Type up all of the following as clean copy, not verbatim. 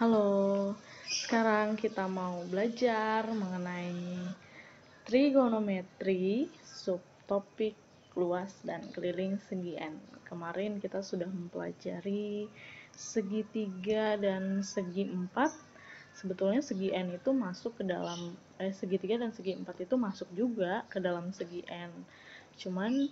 Halo, sekarang kita mau belajar mengenai trigonometri, subtopik luas dan keliling segi N. Kemarin kita sudah mempelajari segitiga dan segi 4. Sebetulnya segi N itu masuk ke dalam segitiga dan segi 4 itu masuk juga ke dalam segi N. Cuman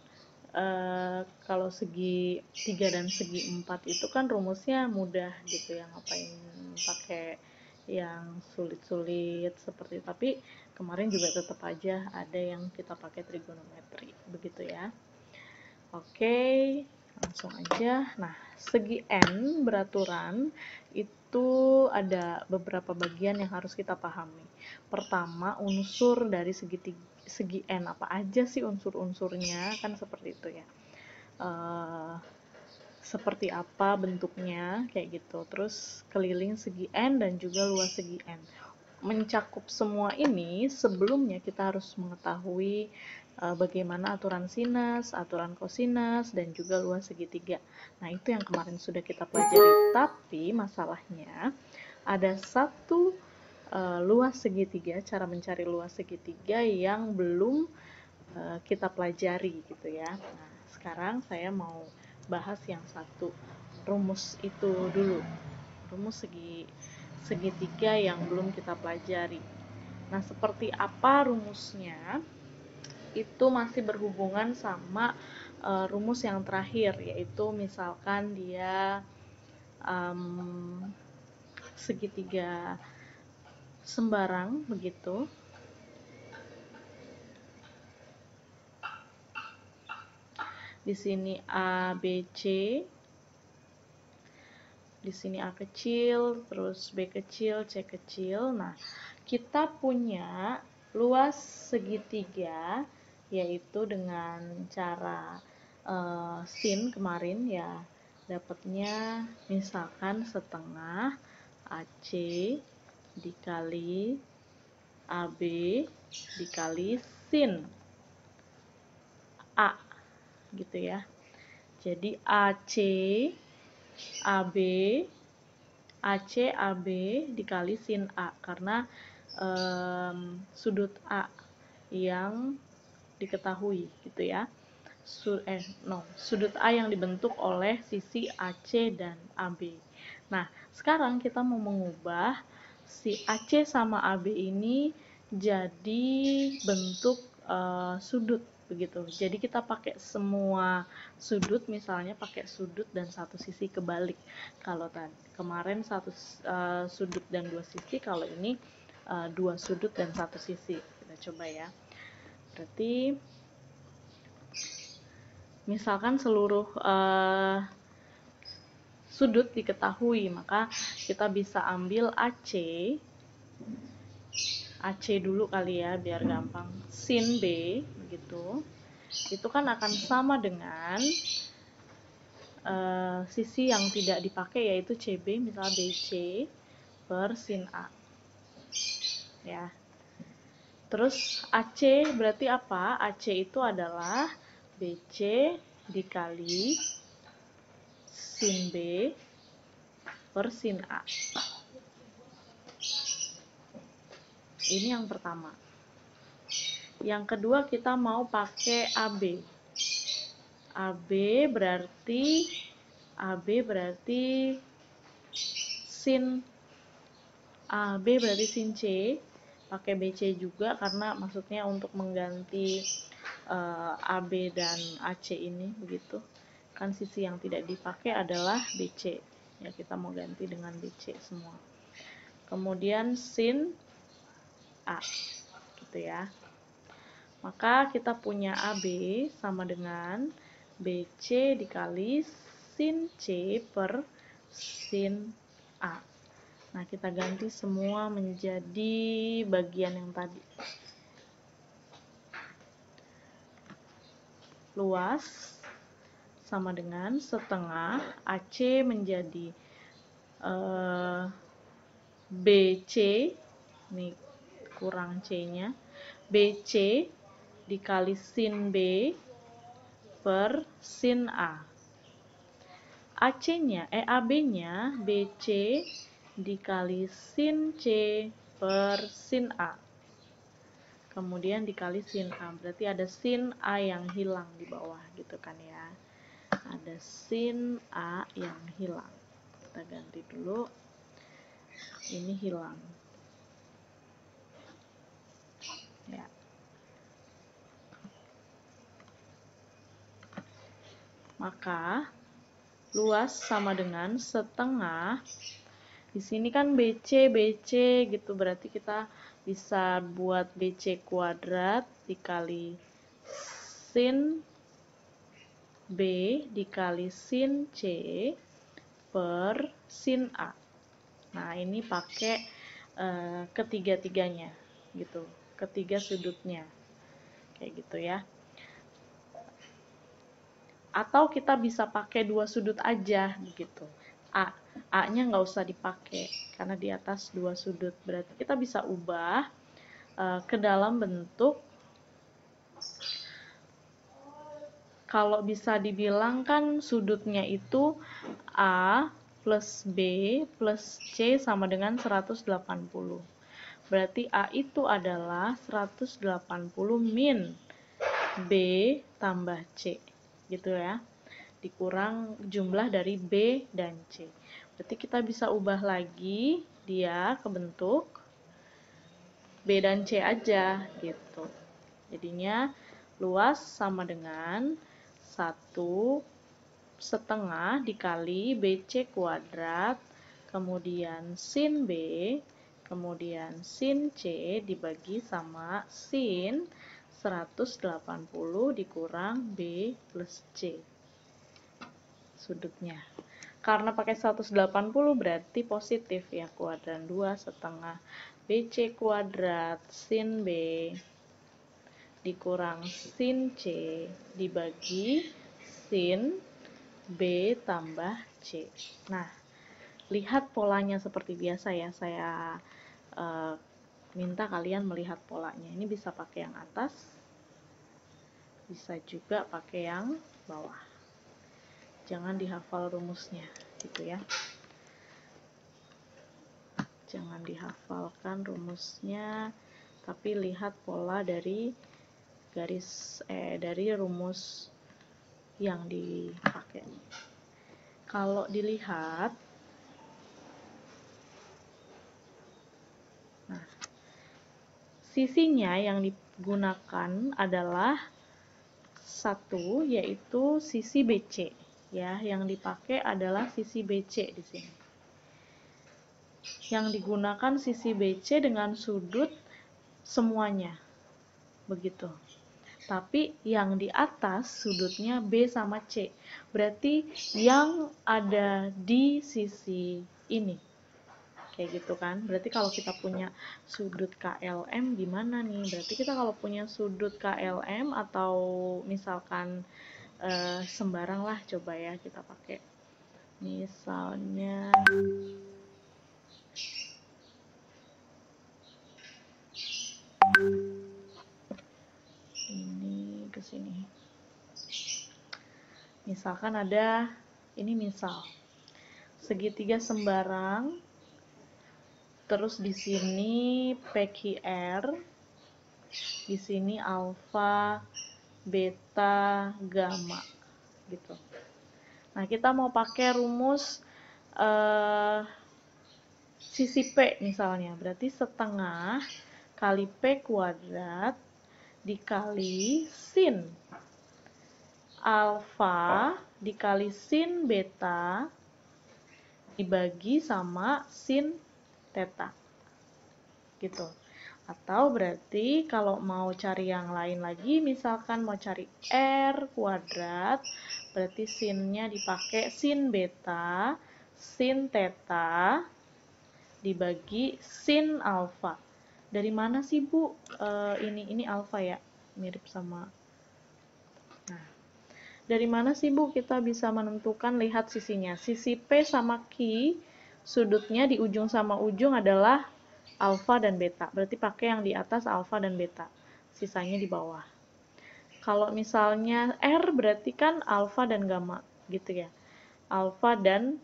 kalau segi 3 dan segi 4 itu kan rumusnya mudah gitu ya, ngapain pakai yang sulit-sulit seperti, tapi kemarin juga tetap aja ada yang kita pakai trigonometri begitu ya. Oke, langsung aja. Nah, segi N beraturan itu ada beberapa bagian yang harus kita pahami. Pertama, unsur dari segi N, apa aja sih unsur-unsurnya, kan seperti itu ya. Seperti apa bentuknya, kayak gitu. Terus keliling segi N dan juga luas segi N. Mencakup semua ini, sebelumnya kita harus mengetahui bagaimana aturan sinus, aturan kosinus, dan juga luas segitiga. Nah, itu yang kemarin sudah kita pelajari. Tapi masalahnya ada satu luas segitiga, cara mencari luas segitiga yang belum kita pelajari gitu ya. Nah, sekarang saya mau bahas yang satu rumus itu dulu. Rumus segitiga yang belum kita pelajari. Nah, seperti apa rumusnya? Itu masih berhubungan sama rumus yang terakhir, yaitu misalkan dia segitiga sembarang begitu. Di sini A, B, C. Di sini A kecil, terus B kecil, C kecil. Nah, kita punya luas segitiga, yaitu dengan cara sin kemarin ya, dapatnya misalkan setengah AC dikali AB dikali sin A gitu ya. Jadi AC AB AC AB dikali sin A, karena sudut A yang diketahui gitu ya. Sudut A yang dibentuk oleh sisi AC dan AB. Nah, sekarang kita mau mengubah si AC sama AB ini jadi bentuk sudut begitu. Jadi kita pakai semua sudut, misalnya pakai sudut dan satu sisi kebalik. Kalau kemarin satu sudut dan dua sisi, kalau ini dua sudut dan satu sisi. Kita coba ya. Berarti misalkan seluruh sudut diketahui, maka kita bisa ambil AC dulu kali ya biar gampang, sin B begitu. Itu kan akan sama dengan sisi yang tidak dipakai, yaitu CB, misalnya BC per sin A ya. Terus AC berarti apa? AC itu adalah BC dikali sin B per sin A. Ini yang pertama. Yang kedua kita mau pakai AB. AB berarti sin C, pakai BC juga karena maksudnya untuk mengganti AB dan AC ini begitu. Kan sisi yang tidak dipakai adalah BC. Ya, kita mau ganti dengan BC semua. Kemudian sin A gitu ya. Maka kita punya AB sama dengan BC dikali sin C per sin A. Nah, kita ganti semua menjadi bagian yang tadi. Luas sama dengan setengah AC menjadi BC, ini kurang C-nya, BC dikali sin B per sin A. AB-nya BC dikali sin C per sin A. Kemudian dikali sin A. Berarti ada sin A yang hilang di bawah gitu kan ya. Ada sin A yang hilang. Kita ganti dulu. Ini hilang. Ya. Maka luas sama dengan setengah. Di sini kan BC gitu, berarti kita bisa buat BC kuadrat dikali sin B dikali sin C per sin A. Nah, ini pakai ketiga-tiganya gitu, ketiga sudutnya. Kayak gitu ya. Atau kita bisa pakai dua sudut aja gitu. A-nya nggak usah dipakai karena di atas dua sudut. Berarti kita bisa ubah ke dalam bentuk, kalau bisa dibilang kan sudutnya itu A plus B plus C sama dengan 180. Berarti A itu adalah 180 min B tambah C. Gitu ya. Dikurang jumlah dari B dan C. Berarti kita bisa ubah lagi dia ke bentuk B dan C aja gitu. Jadinya luas sama dengan 1/2 dikali BC kuadrat, kemudian sin B, kemudian sin C dibagi sama sin 180 dikurang B plus C. Sudutnya. Karena pakai 180 berarti positif ya, kuadran 2/2 BC kuadrat sin B dikurang sin C dibagi sin B tambah C. Nah, lihat polanya seperti biasa ya, saya minta kalian melihat polanya. Ini bisa pakai yang atas, bisa juga pakai yang bawah. Jangan dihafal rumusnya gitu ya, jangan dihafalkan rumusnya, tapi lihat pola dari dari rumus yang dipakai. Kalau dilihat, nah, sisinya yang digunakan adalah satu, yaitu sisi BC. Ya, yang dipakai adalah sisi BC di sini. Yang digunakan sisi BC dengan sudut semuanya. Begitu. Tapi yang di atas sudutnya B sama C. Berarti yang ada di sisi ini. Kayak gitu kan. Berarti kalau kita punya sudut KLM gimana nih? Berarti kita kalau punya sudut KLM atau misalkan sembarang lah, coba ya kita pakai misalnya ini ke sini. Misalkan ada ini, misal segitiga sembarang, terus di sini PQR, di sini alfa, beta, gamma gitu. Nah, kita mau pakai rumus sisi P misalnya, berarti setengah kali P kuadrat dikali sin alfa dikali sin beta dibagi sama sin theta gitu. Atau berarti kalau mau cari yang lain lagi, misalkan mau cari R kuadrat, berarti sinnya dipakai sin beta, sin theta, dibagi sin alfa. Dari mana sih Bu? Ini alfa ya, mirip sama. Nah, dari mana sih Bu kita bisa menentukan? Lihat sisinya. Sisi P sama Q, sudutnya di ujung sama ujung adalah alfa dan beta. Berarti pakai yang di atas alfa dan beta. Sisanya di bawah. Kalau misalnya R berarti kan alfa dan gamma gitu ya. Alfa dan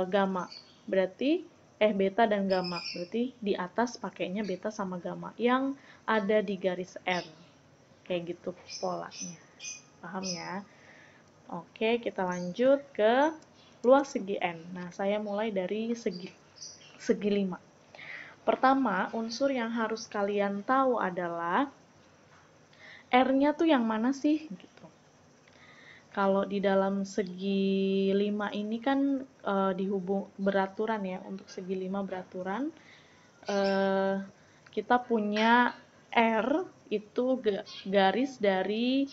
gamma. Berarti beta dan gamma. Berarti di atas pakainya beta sama gamma yang ada di garis R. Kayak gitu polanya. Paham ya? Oke, kita lanjut ke luas segi N. Nah, saya mulai dari segi 5. Pertama, unsur yang harus kalian tahu adalah R-nya tuh yang mana sih? Gitu. Kalau di dalam segi 5 ini kan dihubung beraturan ya, untuk segi 5 beraturan. Kita punya R itu garis dari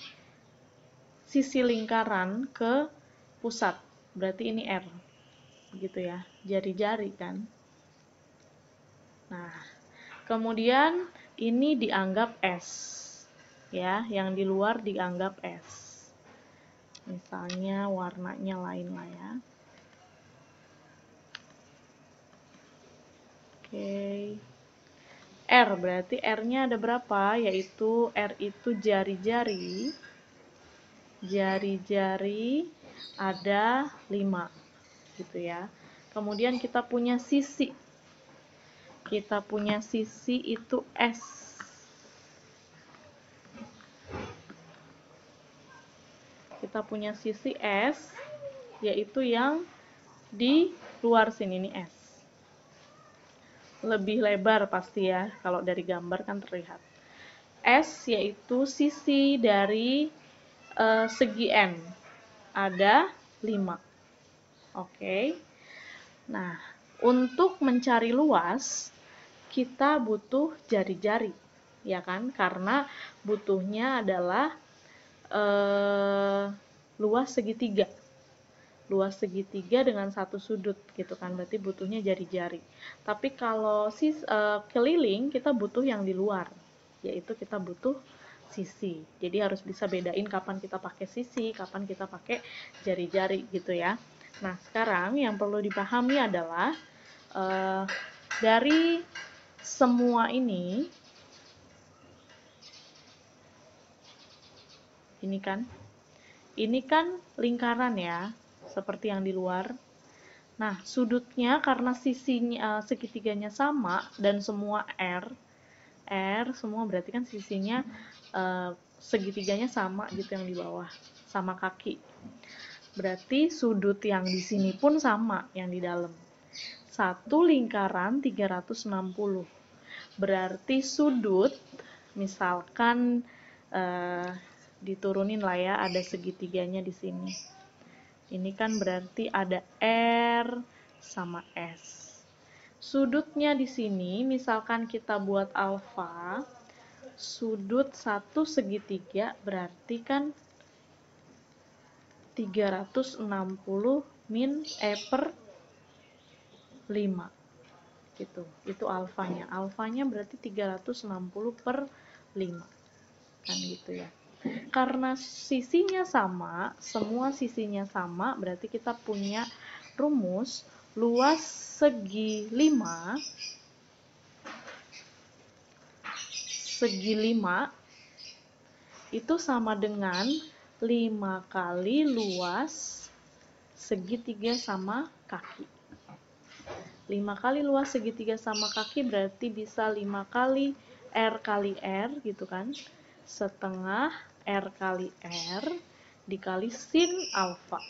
sisi lingkaran ke pusat. Berarti ini R. Gitu ya, jari-jari kan. Nah, kemudian ini dianggap S. Ya, yang di luar dianggap S. Misalnya warnanya lain lah ya. Oke. R berarti R-nya ada berapa? Yaitu R itu jari-jari. Jari-jari ada 5. Gitu ya. Kemudian kita punya sisi. Kita punya sisi itu S. Kita punya sisi S, yaitu yang di luar sini nih S. Lebih lebar pasti ya, kalau dari gambar kan terlihat. S yaitu sisi dari segi N. Ada 5. Oke. Nah, untuk mencari luas, kita butuh jari-jari, ya kan? Karena butuhnya adalah luas segitiga. Luas segitiga dengan satu sudut gitu kan, berarti butuhnya jari-jari. Tapi kalau keliling kita butuh yang di luar, yaitu kita butuh sisi. Jadi harus bisa bedain kapan kita pakai sisi, kapan kita pakai jari-jari gitu ya. Nah, sekarang yang perlu dipahami adalah dari semua ini kan lingkaran ya, seperti yang di luar. Nah, sudutnya karena sisinya segitiganya sama dan semua R semua berarti kan sisinya segitiganya sama gitu yang di bawah, sama kaki. Berarti sudut yang di sini pun sama yang di dalam. Satu lingkaran 360. Berarti sudut misalkan diturunin lah ya, ada segitiganya di sini. Ini kan berarti ada R sama S. Sudutnya di sini misalkan kita buat alfa, sudut satu segitiga berarti kan 360 per 5 gitu. Itu alfanya. Alfanya berarti 360 per 5. Kan gitu ya. Karena sisinya sama, semua sisinya sama, berarti kita punya rumus luas segi 5 itu sama dengan 5 kali luas segitiga sama kaki. 5 kali luas segitiga sama kaki berarti bisa 5 kali R gitu kan, setengah R kali R dikali sin alfa.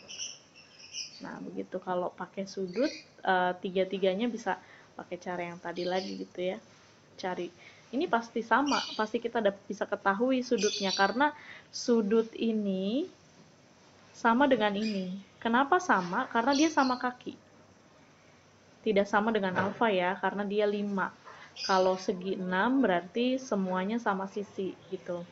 Nah, begitu. Kalau pakai sudut, tiga-tiganya bisa pakai cara yang tadi lagi gitu ya. Cari. Ini pasti sama, pasti kita bisa ketahui sudutnya, karena sudut ini sama dengan ini. Kenapa sama? Karena dia sama kaki. Tidak sama dengan alfa ya, karena dia 5. Kalau segi 6 berarti semuanya sama sisi gitu.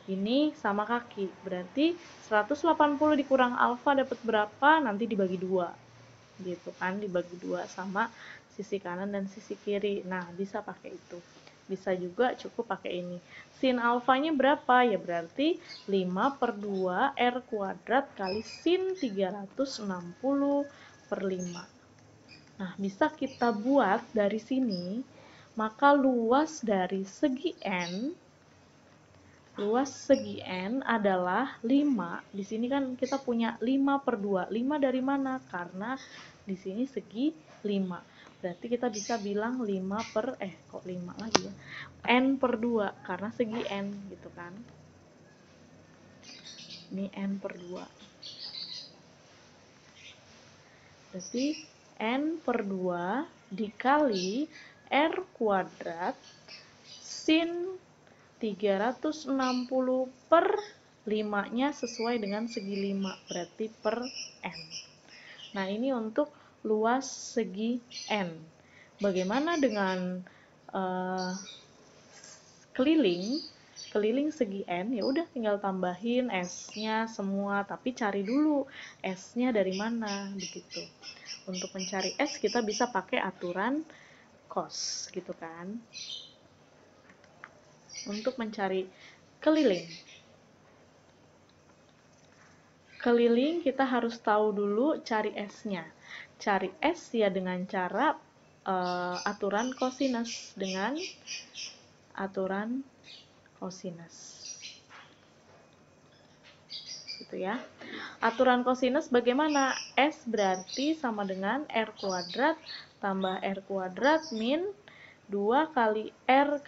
Ini sama kaki, berarti 180 dikurang alfa dapat berapa? Nanti dibagi 2 gitu kan, dibagi 2 sama sisi kanan dan sisi kiri. Nah, bisa pakai itu. Bisa juga cukup pakai ini. Sin alfanya berapa? Ya berarti 5 per 2 R kuadrat kali sin 360 per 5. Nah, bisa kita buat dari sini, maka luas dari segi N adalah 5. Di sini kan kita punya 5 per 2. 5 dari mana? Karena di sini segi 5. Berarti kita bisa bilang 5 per, kok 5 lagi ya? N per 2, karena segi N gitu kan. Ini N per 2. Berarti N per 2 dikali R kuadrat sin 360 per 5-nya sesuai dengan segi 5, berarti per N. Nah, ini untuk luas segi N. Bagaimana dengan keliling segi N? Ya udah tinggal tambahin S-nya semua, tapi cari dulu S-nya dari mana, begitu. Untuk mencari S kita bisa pakai aturan cos, gitu kan. Untuk mencari keliling kita harus tahu dulu cari S-nya. Cari S ya dengan cara aturan cosinus, dengan aturan cosinus. Gitu ya. Aturan cosinus bagaimana? S berarti sama dengan R kuadrat tambah R kuadrat min 2 kali R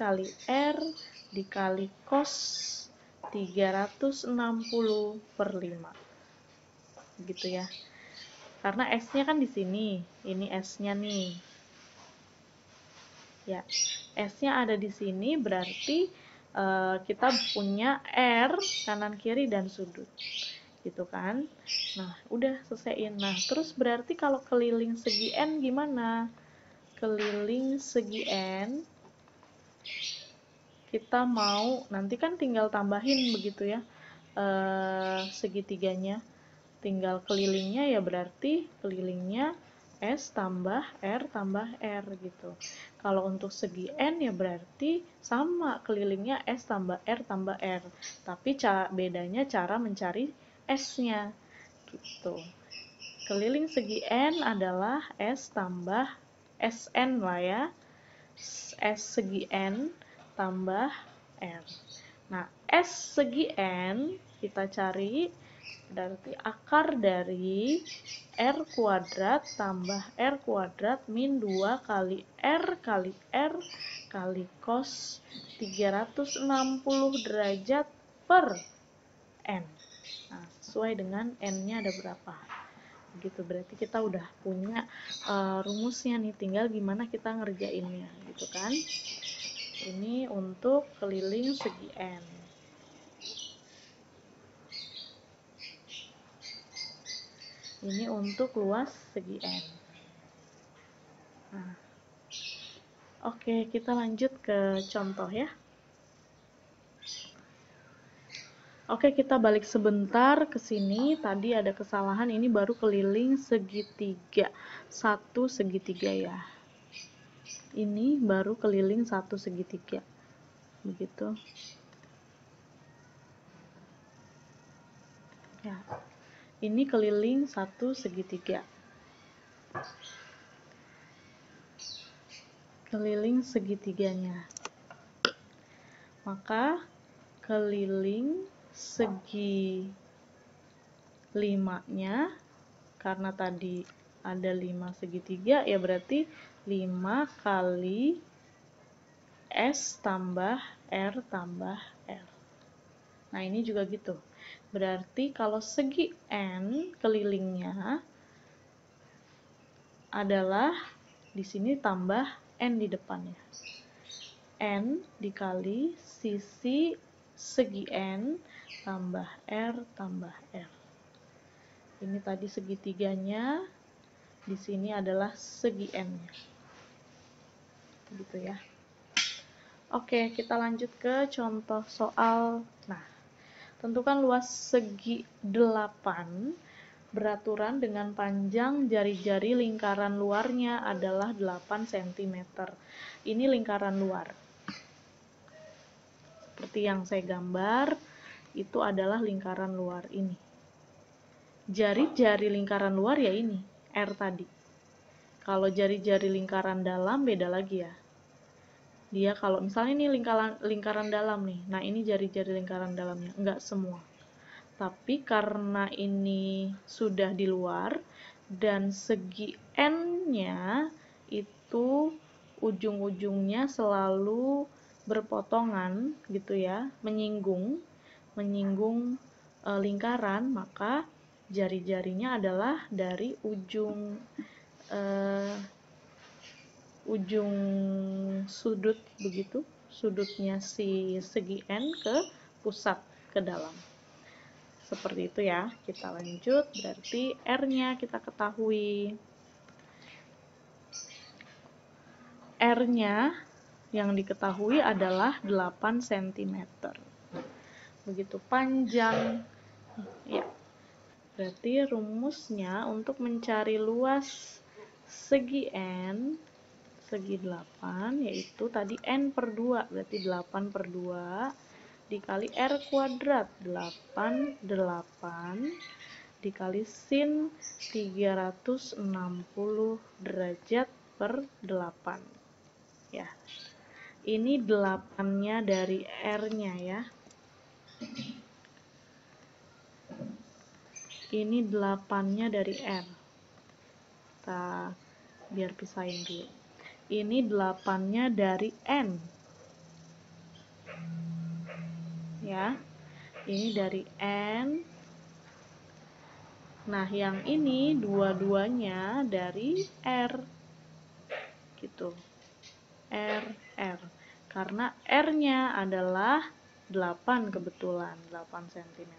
dikali cos 360 per 5. Gitu ya. Karena S-nya kan di sini. Ini S-nya nih. Ya, S-nya ada di sini, berarti kita punya R kanan kiri dan sudut. Gitu kan. Nah, udah selesaiin. Nah, terus berarti kalau keliling segi N gimana? Keliling segi N kita mau, nanti kan tinggal tambahin begitu ya, segitiganya. Tinggal kelilingnya ya, berarti kelilingnya S tambah R gitu. Kalau untuk segi N ya berarti sama, kelilingnya S tambah R, tapi bedanya cara mencari S-nya gitu. Keliling segi N adalah S tambah SN lah ya, S segi N tambah R. Nah, S segi N kita cari berarti akar dari R kuadrat tambah R kuadrat min 2 kali R kali cos 360 derajat per N. Nah, sesuai dengan N-nya ada berapa. Gitu, berarti kita udah punya rumusnya nih, tinggal gimana kita ngerjainnya gitu kan. Ini untuk keliling segi N. Ini untuk luas segi N. Nah, oke, kita lanjut ke contoh ya. Oke, kita balik sebentar ke sini. Tadi ada kesalahan, ini baru keliling segitiga. Satu segitiga ya. Ini baru keliling satu segitiga. Begitu. Ya. Ini keliling satu segitiga. Keliling segitiganya. Maka keliling segi 5-nya, karena tadi ada 5 segitiga, ya berarti 5 kali S tambah R tambah R. Nah, ini juga gitu. Berarti kalau segi N kelilingnya adalah di sini tambah N di depannya. N dikali sisi segi N tambah R tambah R. Ini tadi segitiganya, di sini adalah segi N-nya. Gitu ya. Oke, kita lanjut ke contoh soal. Nah, tentukan luas segi 8 beraturan dengan panjang jari-jari lingkaran luarnya adalah 8 cm. Ini lingkaran luar. Seperti yang saya gambar, itu adalah lingkaran luar ini. Jari-jari lingkaran luar ya ini, R tadi. Kalau jari-jari lingkaran dalam beda lagi ya. Dia kalau misalnya ini lingkaran dalam nih, nah ini jari-jari lingkaran dalamnya, enggak semua. Tapi karena ini sudah di luar dan segi N-nya itu ujung-ujungnya selalu berpotongan gitu ya, menyinggung lingkaran, maka jari-jarinya adalah dari ujung sudut begitu, sudutnya si segi N ke pusat ke dalam. Seperti itu ya. Kita lanjut, berarti R-nya kita ketahui. R-nya yang diketahui adalah 8 cm. Begitu panjang. Ya. Berarti rumusnya untuk mencari luas segi N, segi 8, yaitu tadi N per 2, berarti 8 per 2 dikali R kuadrat, 8 dikali sin 360 derajat per 8. Ya. Ini 8-nya dari R-nya ya. Ini 8-nya dari R. Kita biar pisahin dulu. Ini 8-nya dari N. Ya. Ini dari N. Nah, yang ini dua-duanya dari R. Gitu. R. Karena R-nya adalah 8 kebetulan, 8 cm.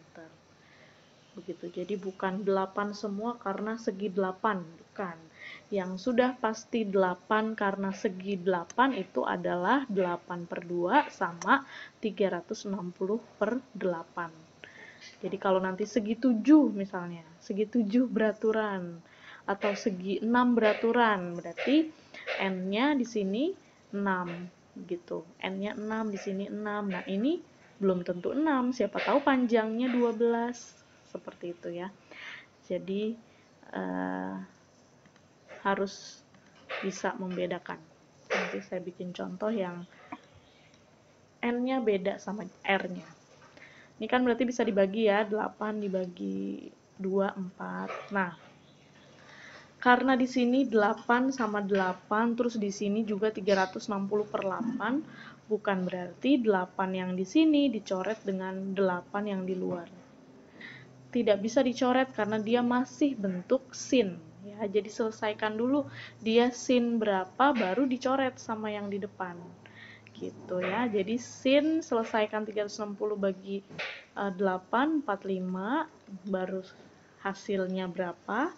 Begitu. Jadi bukan 8 semua karena segi 8, bukan. Yang sudah pasti 8 karena segi 8 itu adalah 8 per 2 sama 360 per 8. Jadi kalau nanti segi 7 misalnya, segi 7 beraturan atau segi 6 beraturan, berarti N-nya di sini 6 gitu. N-nya 6, di sini 6. Nah, ini belum tentu 6, siapa tahu panjangnya 12. Seperti itu ya. Jadi harus bisa membedakan. Nanti saya bikin contoh yang N-nya beda sama R-nya. Ini kan berarti bisa dibagi ya, 8 dibagi 2, 4. Nah, karena di sini 8 sama 8, terus di sini juga 360 per 8, bukan berarti 8 yang di sini dicoret dengan 8 yang di luar. Tidak bisa dicoret karena dia masih bentuk sin. Ya, jadi selesaikan dulu dia sin berapa, baru dicoret sama yang di depan. Gitu ya. Jadi sin selesaikan 360 bagi 8, 45, baru hasilnya berapa.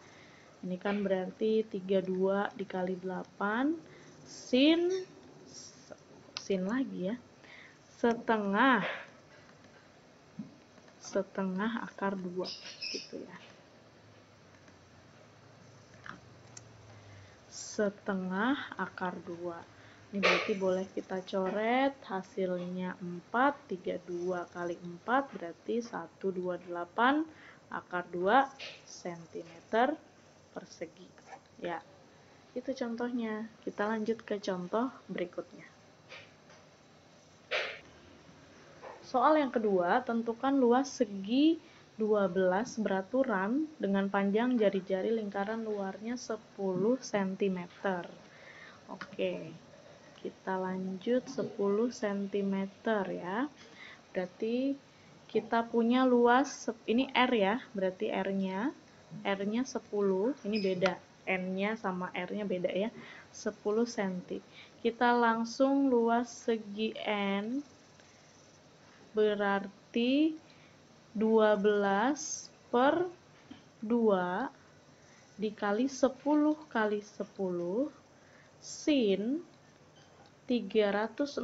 Ini kan berarti 32 dikali 8 sin lagi ya, setengah akar 2 gitu ya. Setengah akar 2. Ini berarti boleh kita coret, hasilnya 4, 32 kali 4 berarti 128 akar 2 cm persegi. Ya, itu contohnya. Kita lanjut ke contoh berikutnya. Soal yang kedua, tentukan luas segi 12 beraturan dengan panjang jari-jari lingkaran luarnya 10 cm. Oke, kita lanjut 10 cm ya. Berarti kita punya luas, ini R ya, berarti R-nya 10, ini beda, N-nya sama R-nya beda ya, 10 cm. Kita langsung luas segi N berarti 12 per 2 dikali 10 kali 10 sin 360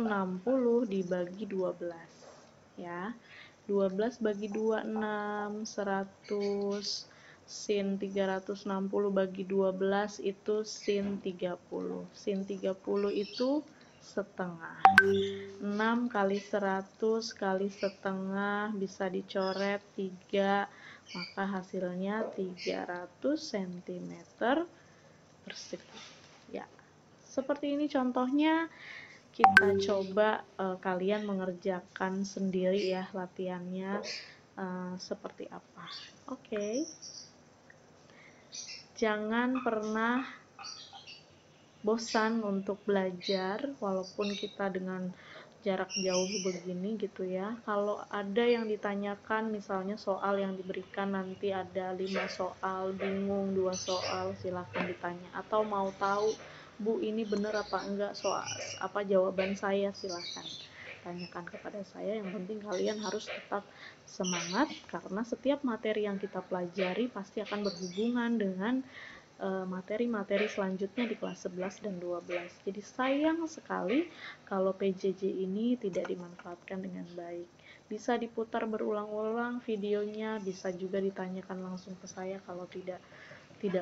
dibagi 12 ya. 12 bagi 2 6, 100, sin 360 bagi 12 itu sin 30. Sin 30 itu setengah. 6 kali 100 kali setengah bisa dicoret 3, maka hasilnya 300 cm persegi. Ya, seperti ini contohnya. Kita coba kalian mengerjakan sendiri ya latihannya seperti apa. Oke. Jangan pernah bosan untuk belajar walaupun kita dengan jarak jauh begini gitu ya. Kalau ada yang ditanyakan, misalnya soal yang diberikan nanti ada 5 soal, bingung 2 soal, silahkan ditanya. Atau mau tahu, Bu ini bener apa enggak soal apa jawaban saya, silahkan tanyakan kepada saya. Yang penting kalian harus tetap semangat, karena setiap materi yang kita pelajari pasti akan berhubungan dengan materi-materi selanjutnya di kelas 11 dan 12. Jadi sayang sekali kalau PJJ ini tidak dimanfaatkan dengan baik. Bisa diputar berulang-ulang videonya, bisa juga ditanyakan langsung ke saya kalau tidak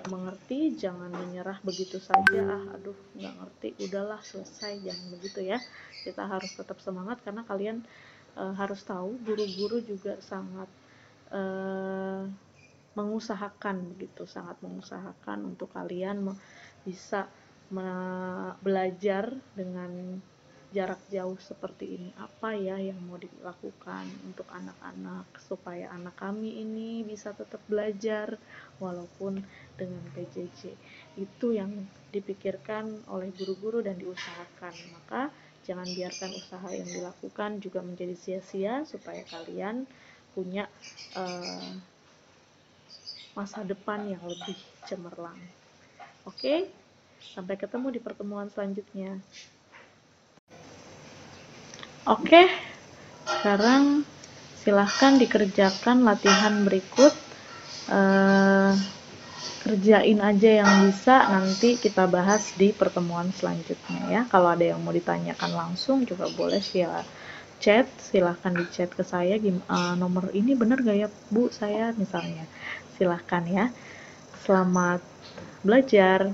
mengerti. Jangan menyerah begitu saja, aduh nggak ngerti, udahlah selesai, jangan begitu ya. Kita harus tetap semangat, karena kalian harus tahu guru-guru juga sangat mengusahakan begitu, sangat mengusahakan untuk kalian bisa belajar dengan jarak jauh seperti ini. Apa ya yang mau dilakukan untuk anak-anak supaya anak kami ini bisa tetap belajar walaupun dengan PJJ? Itu yang dipikirkan oleh guru-guru dan diusahakan. Maka jangan biarkan usaha yang dilakukan juga menjadi sia-sia, supaya kalian punya masa depan yang lebih cemerlang. Oke, sampai ketemu di pertemuan selanjutnya. Oke, sekarang silahkan dikerjakan latihan berikut. Kerjain aja yang bisa, nanti kita bahas di pertemuan selanjutnya ya. Kalau ada yang mau ditanyakan langsung juga boleh via chat, silahkan di chat ke saya, nomor ini bener gak ya Bu saya misalnya. Silahkan ya. Selamat belajar.